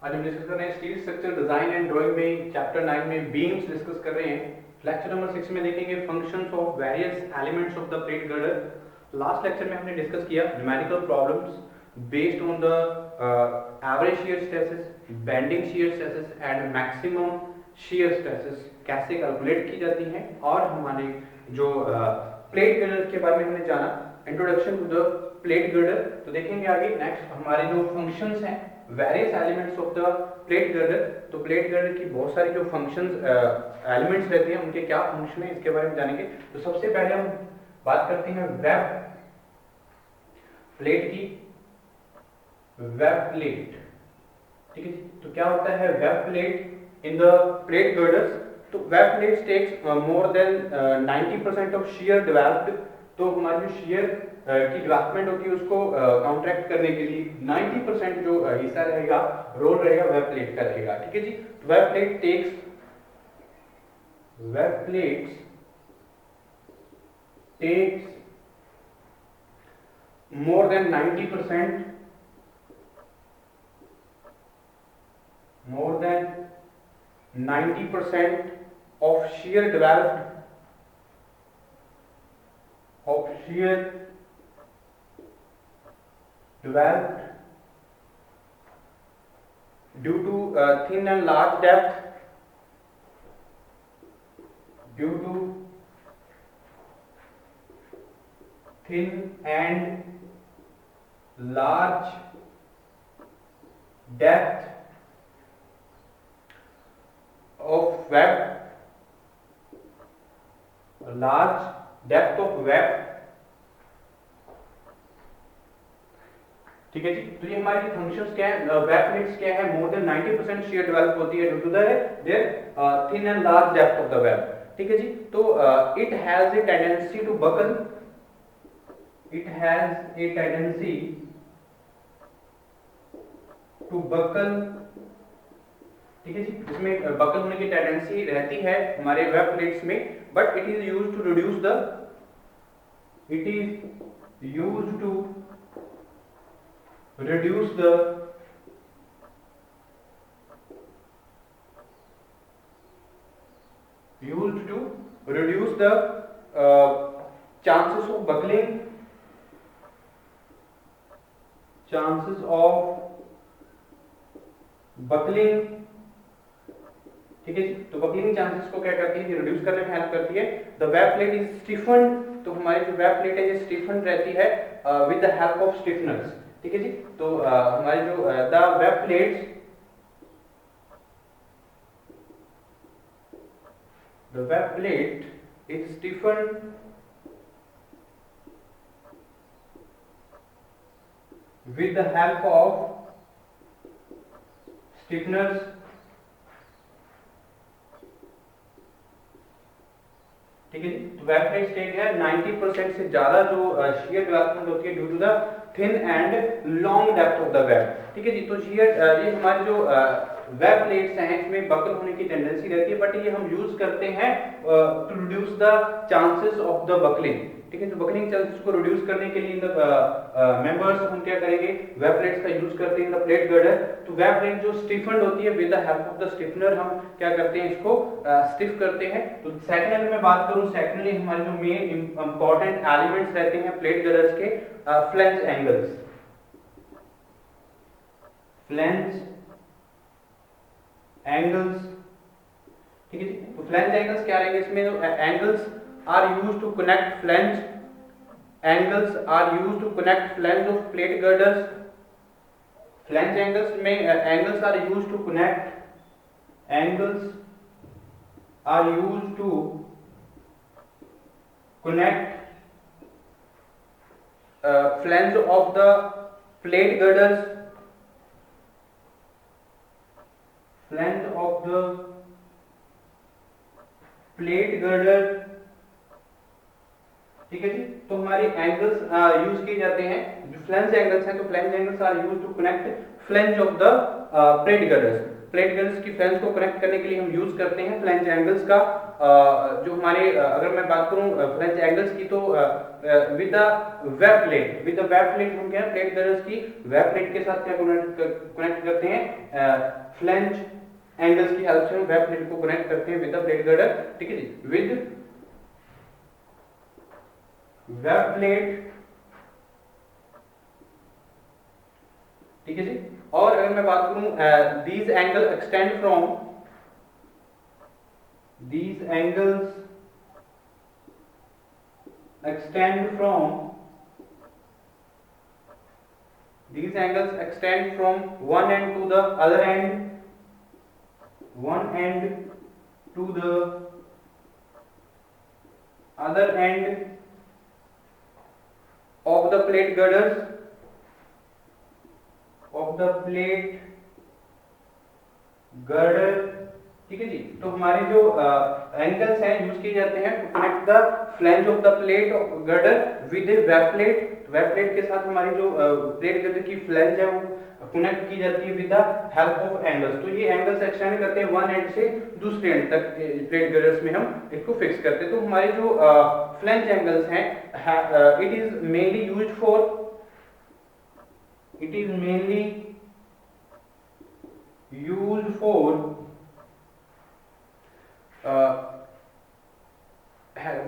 आज हम डिस्कस कर रहे हैं steel structure design and drawing में चैप्टर 9 में बीम्स डिस्कस कर रहे हैं। लेक्चर नंबर 6 में देखेंगे functions of various elements of the plate girder. Last lecture में हमने डिस्कस किया numerical problems based on the average shear stresses, bending shear stresses and maximum shear stresses कैसे कैलकुलेट की जाती हैं, और हमारे जो प्लेट गर्डर के बारे में हमने जाना, introduction to the plate girder. तो देखेंगे आगे नेक्स्ट हमारे जो फंक्शंस हैं various elements of the plate girder. तो प्लेट गर्डर की बहुत सारी जो फंक्शंस एलिमेंट्स रहते हैं उनके क्या फंक्शन है इसके बारे में जानेंगे। तो सबसे पहले हम बात करते हैं वेब प्लेट की। वेब प्लेट, ठीक है। तो क्या होता है web plate in the plate girders? तो web plate takes more than 90% of shear developed. तो हमारी जो शियर की डेवलपमेंट होती है उसको काउंटरैक्ट करने के लिए 90% जो हिस्सा रहेगा, रोल रहेगा, वेब प्लेट का रहेगा, ठीक है जी। Web plate takes more than 90% of shear developed due to thin and large depth, of web, large depth of web, ठीक है जी। तो ये हमारी फंक्शंस क्या है, वेब प्लेट्स क्या है, मोर देन 90% शेयर डेवलप होती है due to their thin and large depth of the web, ठीक है जी। तो it has a tendency to buckle, ठीक है जी। इसमें बकल होने की टेंडेंसी रहती है हमारे वेब प्लेट्स में, but it is used to reduce the chances of buckling, ठीक है जी। तो बकलिंग चांसेस को क्या करती है, रिड्यूस करने में हेल्प करती है। द वेब प्लेट इज स्टिफन्ड, तो हमारी जो वेब प्लेट है ये स्टिफन्ड रहती है विद द हेल्प ऑफ स्टिफनर्स, ठीक है जी। तो हमारी जो the web plates is stiffened with the help of stiffeners, ठीक है जी। तो वेब प्लेट स्टेट है 90% से ज्यादा जो शियर डेवलपमेंट होती है due to the thin and long depth of the web, ठीक है जी। तो शियर ये हमारी जो वेब प्लेट्स हैं इसमें बकल होने की टेंडेंसी रहती है, बट ये हम यूज करते हैं to reduce the chances of the buckling, ठीक है। तो बकलिंग चांसेस को रिड्यूस करने के लिए इन द मेंबर्स हम क्या करेंगे, वेब प्लेट्स का यूज करते हैं इन द प्लेट गर्डर। तो वेब प्लेट जो स्टिफन्ड होती है with the help of the stiffener हम क्या करते हैं, इसको स्टिफ करते हैं। तो सेकेंडली मैं बात करूं, सेकेंडली हमारे जो मेन इंपॉर्टेंट एलिमेंट्स रहते हैं प्लेट गर्डर्स के, फ्लैंज एंगल्स, ठीक है जी। तो फ्लैंज एंगल्स क्या रहेंगे, इसमें angles are used to connect flange of plate girders. Flange angles में angles are used to connect flange of the plate girders, ठीक है जी। तो हमारी एंगल्स यूज किए जाते हैं, जो फ्लैंज एंगल्स हैं, तो flange angles are used to connect flange of the plate girders. Plate girders की फ्लैंज को कनेक्ट करने के लिए हम यूज करते हैं फ्लैंज एंगल्स का जो हमारे अगर मैं बात करूं फ्लेंज एंगल्स की तो विद द वेब प्लेट हम क्या प्लेट गर्डर्स की वेब प्लेट के साथ क्या कनेक्ट करते हैं फ्लेंज एंगल्स की हेल्प से हम वेब प्लेट को कनेक्ट करते हैं विद द प्लेट गर्डर, ठीक है जी, विद वेब प्लेट, ठीक है जी। और अगर मैं बात करूं these angles extend from these angles extend from one end to the other end, one end to the other end of the plate girders, of the plate girder, ठीक है जी। तो हमारे जो एंगल्स हैं यूज किए जाते हैं to connect the flange of the plate girder with web plate. Web plate के साथ हमारी जो प्लेट गर्डर की फ्लैंज है वो कनेक्ट की जाती है with the help of angles. तो ये एंगल्स एक्सटेंड करते हैं वन एंड से दूसरे एंड तक प्लेट गर्डर्स में हम इसको फिक्स करते हैं। तो हमारे जो फ्लैंज एंगल्स हैं it is mainly used for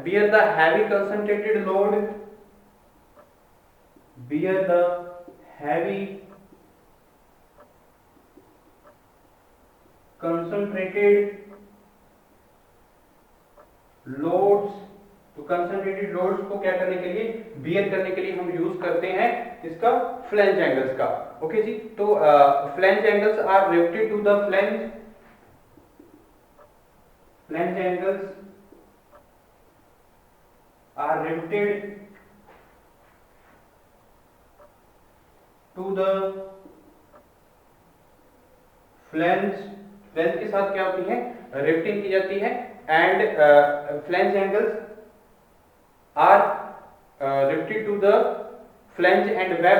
bear the heavy concentrated load, bear the heavy concentrated loads। तो कंसंट्रेटेड लोड्स को क्या करने के लिए बियर करने के लिए हम यूज करते हैं इसका फ्लैंज एंगल्स का, ओके जी। तो flange angles are related to the flange angles are riveted to the flange के साथ क्या होती है रिफ्टिंग की जाती है and flange angles are riveted to the flange and web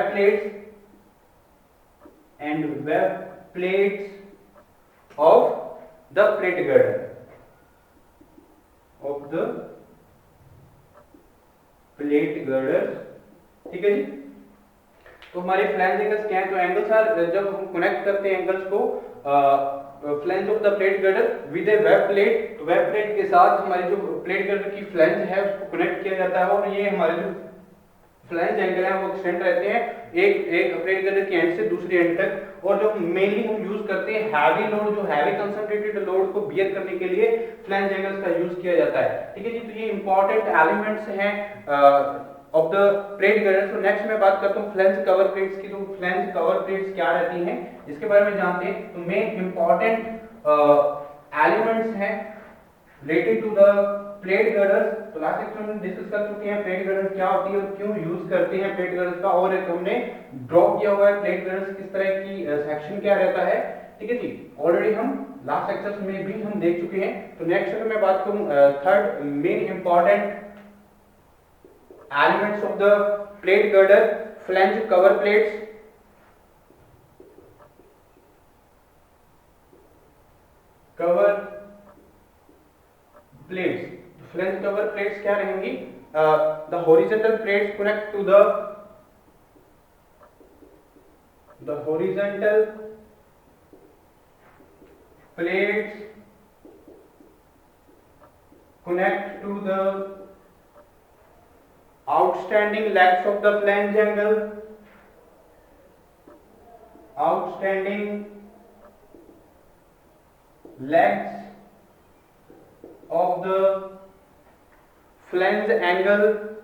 plates of the plate girder ठीक है जी। तो हमारे फ्लैंज एंगल्स क्या है, तो एंगल्स आर जब हम कनेक्ट करते हैं एंगल्स को flange of the plate girder with A web plate, तो वेब प्लेट के साथ हमारी जो प्लेट गर्डर की फ्लैंज है उसको कनेक्ट किया जाता है और ये हमारे जो फ्लैंज एंगल है वो एक्सटेंड रहते हैं एक प्लेट गर्डर के एंड से दूसरे एंड तक। और जो मेनली हम यूज करते हैं हैवी लोड, जो हैवी कंसंट्रेटेड लोड को बियर करने के लिए फ्लैंज एंगल्स का यूज किया जाता है, ठीक है जी। तो ये इंपॉर्टेंट एलिमेंट्स हैं ऑफ द प्लेट गर्डर। तो नेक्स्ट मैं बात करता हूँ फ्लैंज कवर प्लेट्स की। तो फ्लैंज कवर प्लेट्स क्या रहती हैं इसके बारे में जानते हैं। तो मेन इंपॉर्टेंट एलिमेंट्स हैं related to the plate girders. तो लास्ट लेक्चर में डिस्कस कर चुके हैं प्लेट गर्डर क्या होती है और क्यों यूज करते हैं प्लेट गर्डर्स का, और एक हमने ड्रॉ किया हुआ है प्लेट गर्डर्स किस तरह की सेक्शन क्या रहता है, ठीक है जी। ऑलरेडी हम लास्ट लेक्चर्स में भी हम देख चुके हैं। तो नेक्स्ट में मैं बात करूं third main important elements of the plate girder, flange cover plates, flange cover plates क्या रहेंगी, the horizontal plates connect to the horizontal plates connect to the outstanding legs of the flange angle, outstanding legs of the flange angle,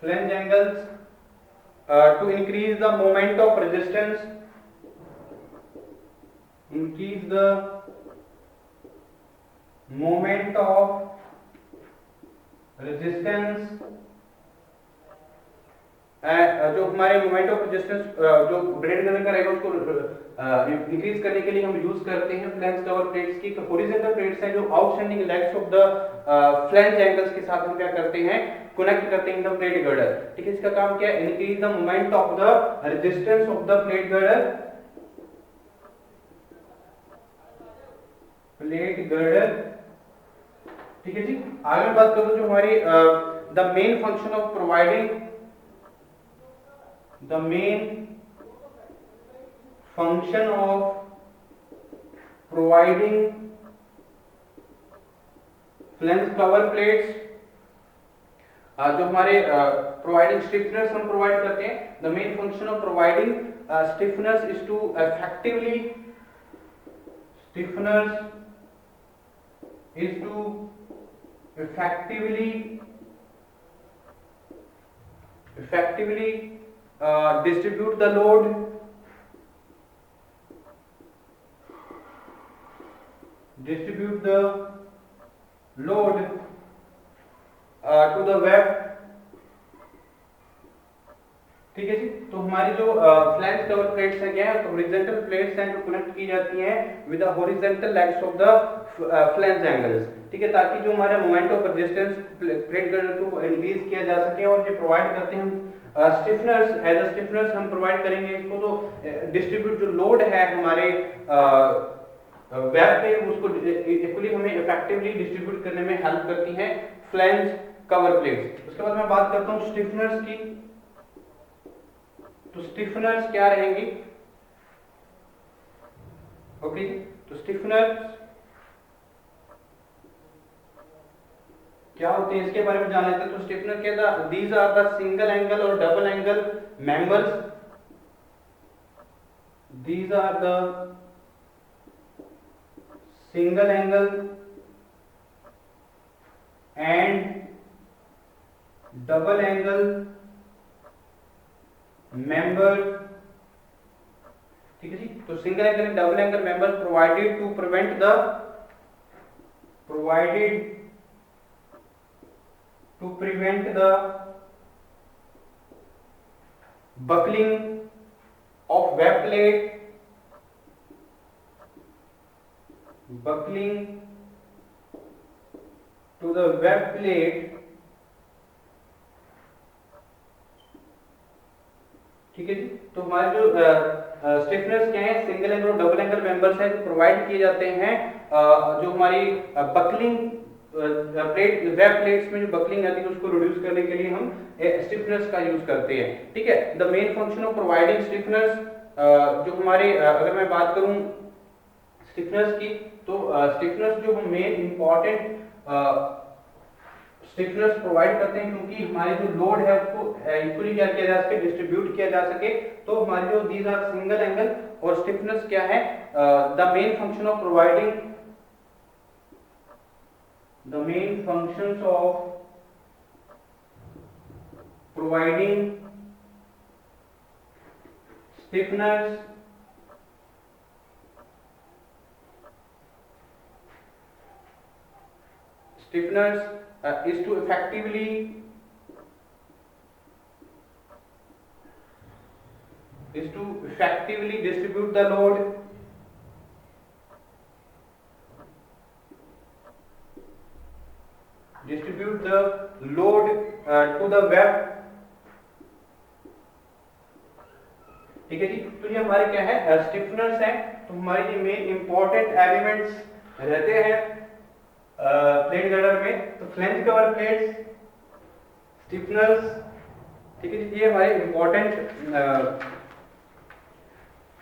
flange angles to increase the moment of resistance, increase the moment of resistance, जो हमारे moment of resistance जो bread girder का रहेगा उसको increase करने के लिए हम यूज करते हैं फ्लैंज कवर प्लेट्स की। तो हॉरिजॉन्टल प्लेट्स हैं जो outstanding legs of the flange angles के साथ हम क्या करते हैं कनेक्ट करते हैं द प्लेट गर्डर, ठीक है। इसका काम क्या है, increase the moment of the resistance of the plate girder plate girder. ठीक है जी। आगे मैं बात करूं जो हमारी the main function of providing, the main function of providing flange cover plates, जो हमारे प्रोवाइडिंग स्टिफनेस हम प्रोवाइड करते हैं, the main function of providing stiffness is to effectively, stiffeners is to effectively distribute the load, to the web। ठीक है जी। तो हमारी जो फ्लैंज कवर प्लेट्स हैं क्या है, हॉरिजॉन्टल प्लेट्स हैं जो कनेक्ट की जाती हैं with the horizontal legs of the flange angles. ठीक है, ताकि जो हमारा moment of resistance plate girder को इंक्रीज किया जा सके। और ये प्रोवाइड करते हैं हम स्टिफनर्स, एज अ स्टिफनर्स हम प्रोवाइड करेंगे इसको। तो डिस्ट्रीब्यूट जो लोड है हमारे वेब पे, उसको इक्वली हमें इफेक्टिवली डिस्ट्रीब्यूट करने में हेल्प करती हैं फ्लैंज कवर प्लेट्स। उसके बाद मैं बात करता हूँ स्टिफनर्स की। तो स्टिफनर्स क्या रहेंगी? ओके, तो स्टिफनर्स क्या होते हैं इसके बारे में जान लेते हैं। तो स्टिफनर क्या था? These are the single angle और double angle members, these are the single angle and double angle member. ठीक है जी। तो single angle and double angle member provided to prevent the buckling of web plate, buckling to the web plate। ठीक है जी। तो हमारे जो स्टिफनेस क्या है, सिंगल एंगल और डबल एंगल मेंबर्स हैं जो प्रोवाइड किए जाते हैं जो हमारी बकलिंग प्लेट, वेब प्लेट्स में जो बकलिंग आती है उसको रिड्यूस करने के लिए हम स्टिफनेस का यूज करते हैं। ठीक है, the main function of providing stiffness, जो हमारे अगर मैं बात करूं स्टिफनेस की, तो स्टिफनेस जो हम मेन इंपॉर्टेंट स्टिफनेस प्रोवाइड करते हैं, क्योंकि हमारे जो लोड है उसको इक्वली क्या किया जा सके, डिस्ट्रीब्यूट किया जा सके। तो हमारे जो दीज आर सिंगल एंगल और स्टिफनेस क्या है, the main function of providing, the main functions of providing stiffness is to effectively distribute the load, to the web। ठीक है जी। तो ये हमारे क्या है, स्टिफनर्स हैं। तो हमारे ये मेन इंपॉर्टेंट एलिमेंट्स रहते हैं प्लेट गर्डर में। तो फ्लैंज कवर प्लेट्स, स्टिफनर्स, ठीक है जी, ये हमारे इंपॉर्टेंट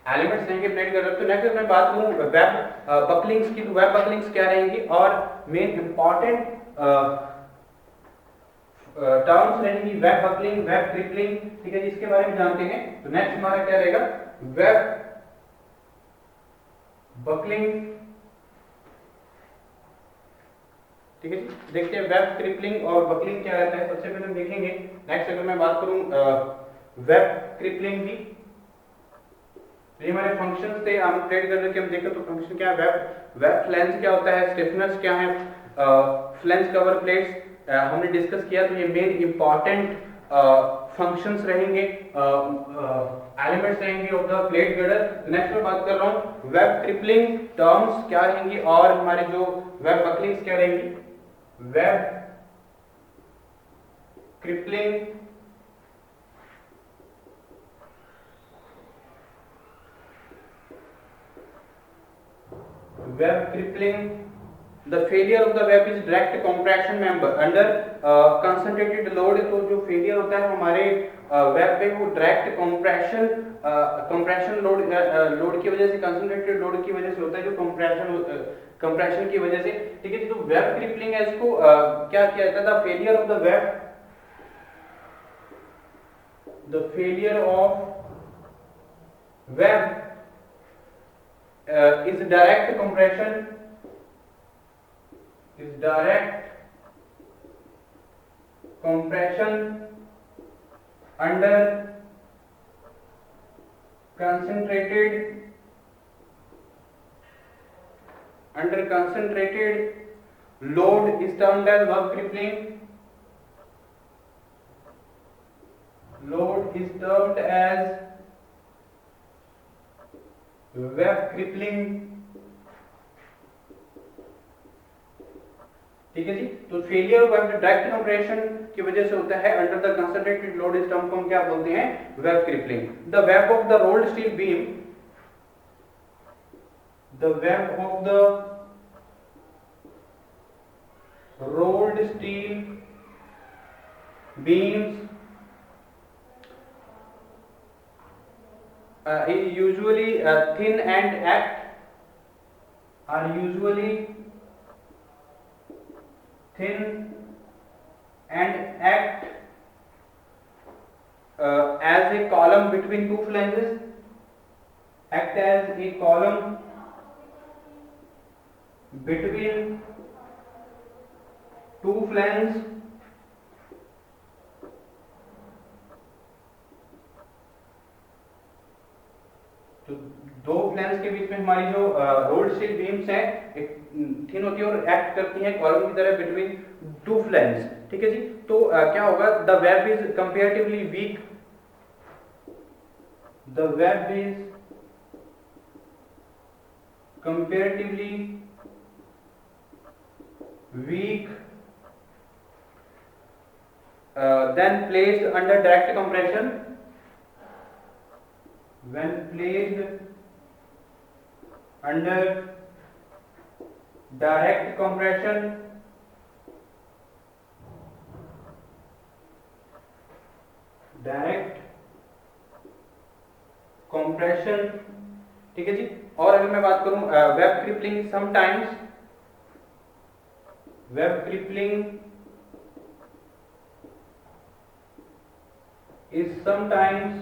एलिमेंट्स रहेंगे प्लेट गर्डर। तो नेक्स्ट मैं बात करूं वेब बकलिंग्स की। तो वेब बकलिंग्स क्या रहेंगी और मेन इंपॉर्टेंट टर्म्स रहेंगी, वेब बकलिंग, वेब क्रिपलिंग। ठीक है जी, इसके बारे में जानते हैं। तो नेक्स्ट हमारा क्या रहेगा, वेब बकलिंग। ठीक है जी, देखते हैं वेब क्रिपलिंग और बकलिंग क्या रहता है। सबसे पहले हम देखेंगे नेक्स्ट, अगर मैं बात करूं वेब क्रिपलिंग की, तो ये हमारे फंक्शंस थे। हम प्लेट गर्डर के हम देखें तो फंक्शन क्या है, वेब फ्लैंज क्या होता है, स्टिफनेस क्या है, फ्लैंज कवर प्लेट्स हमने डिस्कस किया। तो ये मेन इंपॉर्टेंट फंक्शंस रहेंगे, एलिमेंट्स रहेंगे of the plate girder. Next मैं बात कर रहा हूँ वेब क्रिपलिंग टर्म्स क्या रहेंगी और हमारे जो वेब बकलिंग्स क्या रहेंगी। Web crippling web crippling, the failure of the web is direct compression member under concentrated load. तो जो फेलियर होता है हमारे वेब पे वो डायरेक्ट कंप्रेशन लोड की वजह से, कंसंट्रेटेड लोड की वजह से होता है, जो कंप्रेशन की वजह से। ठीक है, तो वेब क्रिपलिंग है, इसको क्या किया जाता है, the failure of the web, the failure of web is direct compression, is direct compression under concentrated load is termed as web crippling. Load is termed as web crippling। ठीक है जी, तो failure of web direct compression की वजह से होता है under the concentrated load, इस टर्म को हम क्या बोलते हैं, web crippling. The web of the rolled steel beam, the web of the rolled steel beams is usually thin and act as a column between two flanges, act as a column between two flanges, तो दो flange के बीच में हमारी जो rolled steel beams हैं एक thin होती है और एक्ट करती हैं कॉलम की तरह बिटवीन टू फ्लैंज। ठीक है जी, तो क्या होगा, the web is comparatively weak, the web is comparatively weak then placed under direct compression, when placed under direct compression, ठीक है जी। और अगर मैं बात करूं web crippling, sometimes web crippling is sometimes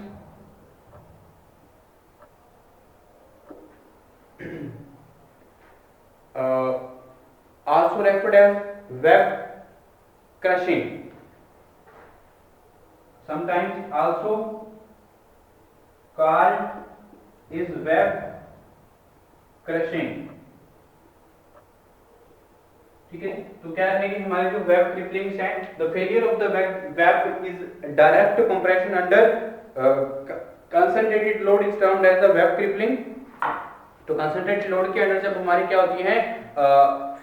also referred as web crushing, sometimes also called is web crushing। ठीक है, तो क्या है कि हमारे जो वेब क्रिपलिंग्स हैं, the failure of the web is direct compression under concentrated load is termed as the web crippling. तो कंसंट्रेटेड लोड के अंडर जब हमारी क्या होती है,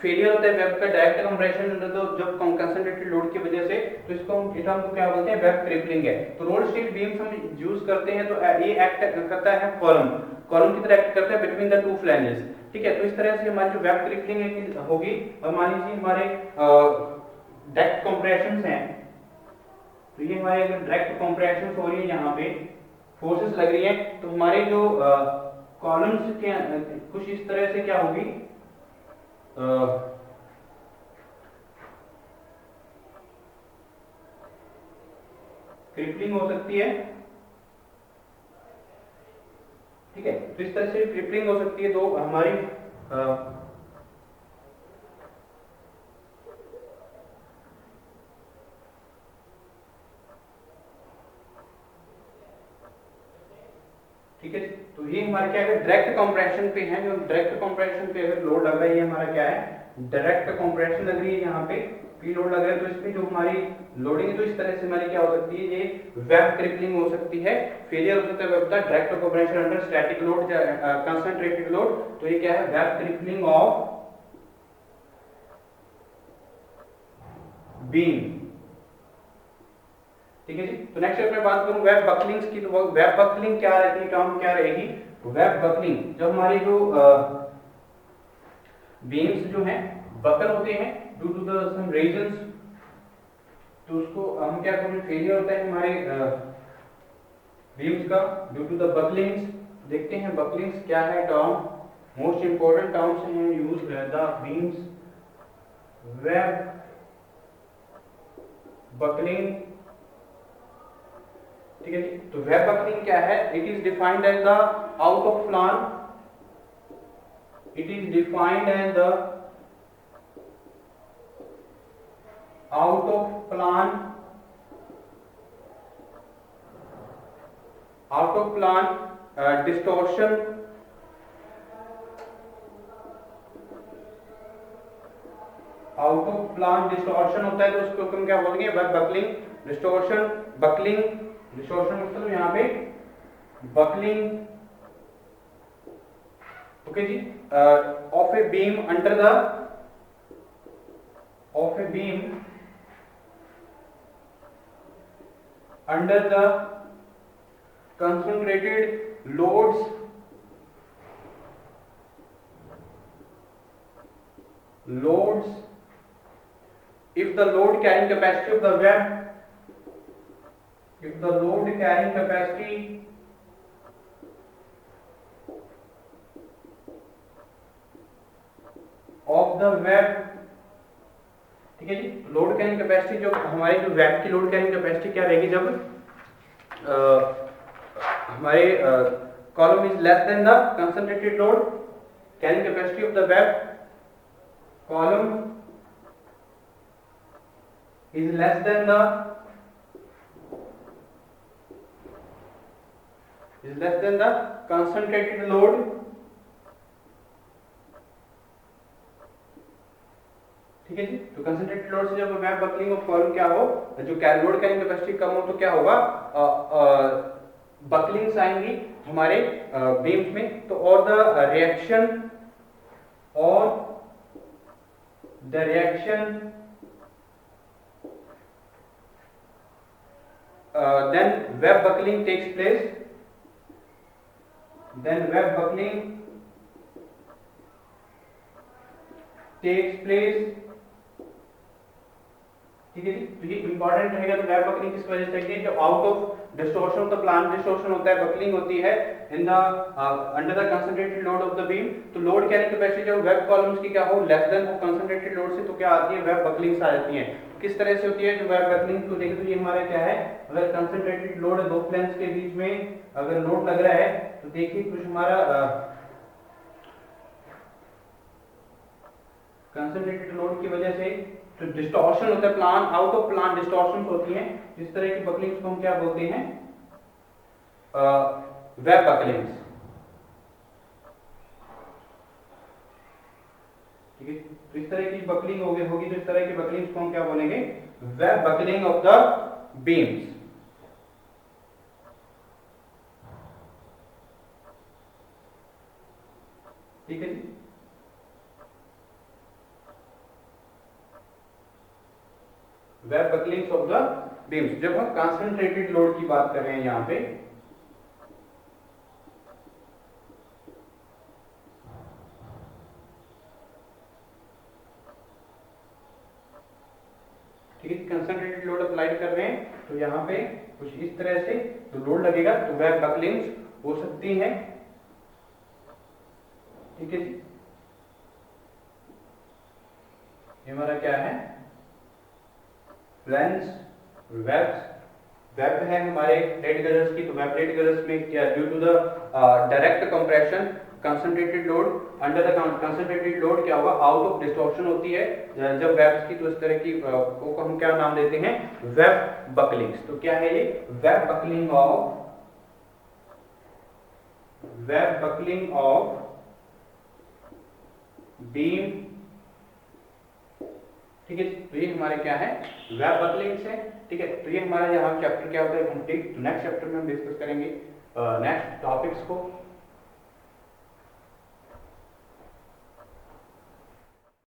फेलियर होता है वेब का डायरेक्ट कंप्रेशन अंडर जब कंसंट्रेटेड लोड की वजह से, तो इसको हम टर्म को क्या बोलते हैं, वेब क्रिपलिंग है। तो रोल्ड स्टील बीम्स हम यूज करते हैं, तो ये एक्ट करता है कॉलम की तरह एक्ट करता है बिटवीन द टू फ्लैंजेस। ठीक है, तो इस तरह से हमारी जो वेब क्रिपलिंग होगी, और मान लीजिए हमारे डायरेक्ट कंप्रेशंस हैं, तो ये हमारे अगर डायरेक्ट कंप्रेशंस हो रही है, यहाँ पे फोर्सेस लग रही है, तो हमारे जो कॉलम्स के कुछ इस तरह से क्या होगी, क्रिपलिंग हो सकती है। ठीक है, तो इस तरह से क्रिपलिंग हो सकती है। तो हमारी ठीक है, तो ये हमारे क्या है, डायरेक्ट कंप्रेशन पे है। जो डायरेक्ट कंप्रेशन पे अगर लोड लग रहा है, ये हमारा क्या है, डायरेक्ट कंप्रेशन लग रही है, यहाँ पे पी लोड लग रहा है, तो इसमें जो हमारी लोडिंग है, तो इस तरह से हमारी क्या हो सकती है, ये वेब क्रिपलिंग हो सकती है। फेलियर हो सकता है वेब का direct compression under static load, concentrated load, तो ये क्या है, वेब क्रिपलिंग ऑफ बीम। ठीक है जी, तो नेक्स्ट अगर मैं बात करूं वेब बकलिंग्स की, तो वेब बकलिंग क्या रहती है, टर्म क्या रहेगी, वेब बकलिंग जब हमारी जो बीम्स जो हैं बकल होते हैं due to the some reasons, तो उसको हम क्या करें, फेलियर होता है हमारे बीम्स का ड्यू टू द बकलिंग्स। देखते हैं बकलिंग्स क्या है टर्म, मोस्ट इंपोर्टेंट टर्म्स हैं use the beams web buckling. ठीक है जी, तो वेब बकलिंग क्या है, it is defined as the out of plane, it is defined as the out of plane distortion out of plane distortion होता है, तो उसको हम क्या बोलेंगे, web buckling distortion. Buckling distortion मतलब यहाँ पे बकलिंग, ओके जी, of a beam under the of a beam under the concentrated loads if the load carrying capacity of the web, if the load carrying capacity of the web, ठीक है जी, load carrying capacity जो हमारी जो web की load carrying capacity क्या रहेगी, जब हमारे column is less than the concentrated load carrying capacity of the web, column is less than the concentrated load, ठीक है जी। तो कंसंट्रेटेड लोड से जब वेब बकलिंग ऑफ कॉलम क्या हो, जो लोड कैरिंग कैपेसिटी कम हो, तो क्या होगा, बकलिंग्स आएंगी हमारे बीम्स में। तो और the reaction then web buckling takes place, ठीक है जी। तो ये इंपॉर्टेंट रहेगा, तो वेब बकलिंग किस वजह से है, जब out of distortion of the plan distortion होता है, बकलिंग होती है in the under the concentrated load of the beam, तो लोड कैरिंग कैपेसिटी जब वेब कॉलम्स की क्या हो, less than of concentrated load से, तो क्या आती है, वेब बकलिंग्स आ जाती हैं। किस तरह से होती है जो वेब बकलिंग, तो देखिए तो ये हमारा क्या है, अगर कंसंट्रेटेड लोड दो प्लेन्स के बीच में अगर लोड लग रहा है, तो देखिए कुछ हमारा कंसंट्रेटेड लोड की वजह से तो डिस्टॉर्शन होता है, plan out of plan distortions होती हैं, इस तरह की बकलिंग्स को हम क्या बोलते हैं, वेब बकलिंग्स, ठीक है। तो इस तरह की बकलिंग होगी, तो इस तरह की बकलिंग्स को हम क्या बोलेंगे, web buckling of the beams, ठीक है जी। वेब बकलिंग्स ऑफ द बीम्स, जब हम कंसंट्रेटेड लोड की बात कर रहे हैं यहां पे, ठीक है, कंसंट्रेटेड लोड अप्लाई कर रहे हैं, तो यहां पे कुछ इस तरह से तो लोड लगेगा, तो वेब बकलिंग्स हो सकती हैं, ठीक है जी। ये हमारा क्या है, प्लेन्स वेब है हमारे प्लेट गियर्स की, तो वेब प्लेट गियर्स में क्या, due to the direct compression concentrated load under the concentrated load क्या होगा, आउट ऑफ डिस्टॉर्शन होती है जब वेब्स की, तो इस तरह की को हम क्या नाम देते हैं, वेब बकलिंग्स। तो क्या है ये, वेब बकलिंग ऑफ बीम, ठीक है। तो ये हमारे क्या है, वेब बकलिंग्स है, ठीक है। तो ये हमारा यहाँ चैप्टर क्या होता है कंप्लीट, तो नेक्स्ट चैप्टर में हम डिस्कस करेंगे नेक्स्ट टॉपिक्स को।